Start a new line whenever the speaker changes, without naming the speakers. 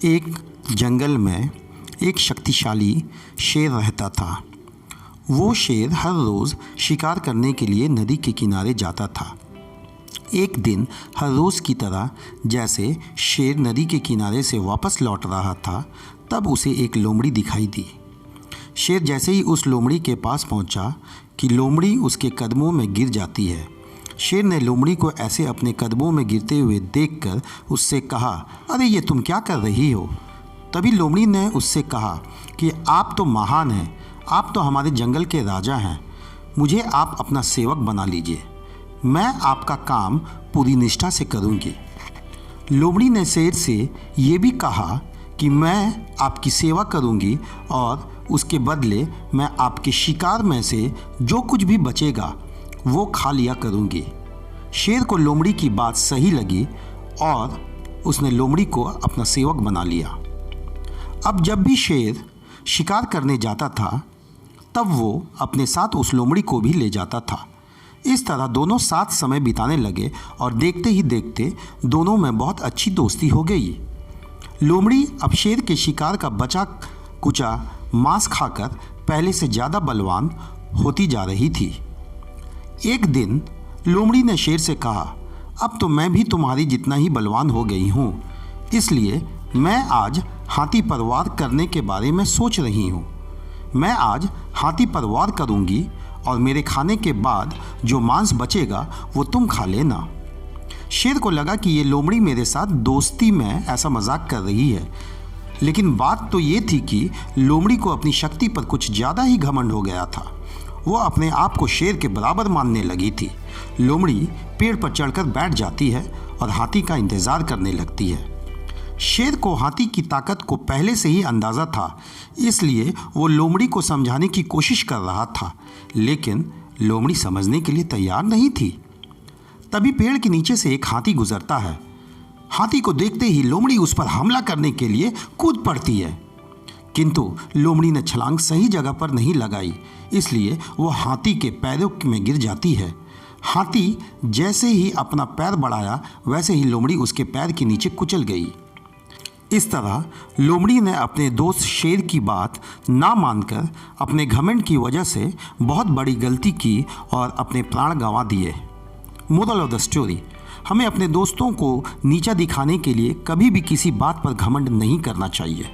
एक जंगल में एक शक्तिशाली शेर रहता था। वो शेर हर रोज़ शिकार करने के लिए नदी के किनारे जाता था। एक दिन हर रोज़ की तरह जैसे शेर नदी के किनारे से वापस लौट रहा था, तब उसे एक लोमड़ी दिखाई दी। शेर जैसे ही उस लोमड़ी के पास पहुंचा कि लोमड़ी उसके कदमों में गिर जाती है। शेर ने लोमड़ी को ऐसे अपने कदमों में गिरते हुए देखकर उससे कहा, अरे ये तुम क्या कर रही हो? तभी लोमड़ी ने उससे कहा कि आप तो महान हैं, आप तो हमारे जंगल के राजा हैं, मुझे आप अपना सेवक बना लीजिए, मैं आपका काम पूरी निष्ठा से करूँगी। लोमड़ी ने शेर से ये भी कहा कि मैं आपकी सेवा करूँगी और उसके बदले मैं आपके शिकार में से जो कुछ भी बचेगा वो खा लिया करूँगी। शेर को लोमड़ी की बात सही लगी और उसने लोमड़ी को अपना सेवक बना लिया। अब जब भी शेर शिकार करने जाता था, तब वो अपने साथ उस लोमड़ी को भी ले जाता था। इस तरह दोनों साथ समय बिताने लगे और देखते ही देखते दोनों में बहुत अच्छी दोस्ती हो गई। लोमड़ी अब शेर के शिकार का बचा कुचा मांस खाकर पहले से ज़्यादा बलवान होती जा रही थी। एक दिन लोमड़ी ने शेर से कहा, अब तो मैं भी तुम्हारी जितना ही बलवान हो गई हूँ, इसलिए मैं आज हाथी पर वार करने के बारे में सोच रही हूँ। मैं आज हाथी पर वार करूँगी और मेरे खाने के बाद जो मांस बचेगा वो तुम खा लेना। शेर को लगा कि ये लोमड़ी मेरे साथ दोस्ती में ऐसा मजाक कर रही है, लेकिन बात तो ये थी कि लोमड़ी को अपनी शक्ति पर कुछ ज़्यादा ही घमंड हो गया था। वो अपने आप को शेर के बराबर मानने लगी थी। लोमड़ी पेड़ पर चढ़कर बैठ जाती है और हाथी का इंतज़ार करने लगती है। शेर को हाथी की ताकत को पहले से ही अंदाज़ा था, इसलिए वो लोमड़ी को समझाने की कोशिश कर रहा था, लेकिन लोमड़ी समझने के लिए तैयार नहीं थी। तभी पेड़ के नीचे से एक हाथी गुजरता है। हाथी को देखते ही लोमड़ी उस पर हमला करने के लिए कूद पड़ती है, किंतु लोमड़ी ने छलांग सही जगह पर नहीं लगाई, इसलिए वो हाथी के पैरों में गिर जाती है। हाथी जैसे ही अपना पैर बढ़ाया, वैसे ही लोमड़ी उसके पैर के नीचे कुचल गई। इस तरह लोमड़ी ने अपने दोस्त शेर की बात ना मानकर अपने घमंड की वजह से बहुत बड़ी गलती की और अपने प्राण गंवा दिए। मोरल ऑफ द स्टोरी, हमें अपने दोस्तों को नीचा दिखाने के लिए कभी भी किसी बात पर घमंड नहीं करना चाहिए।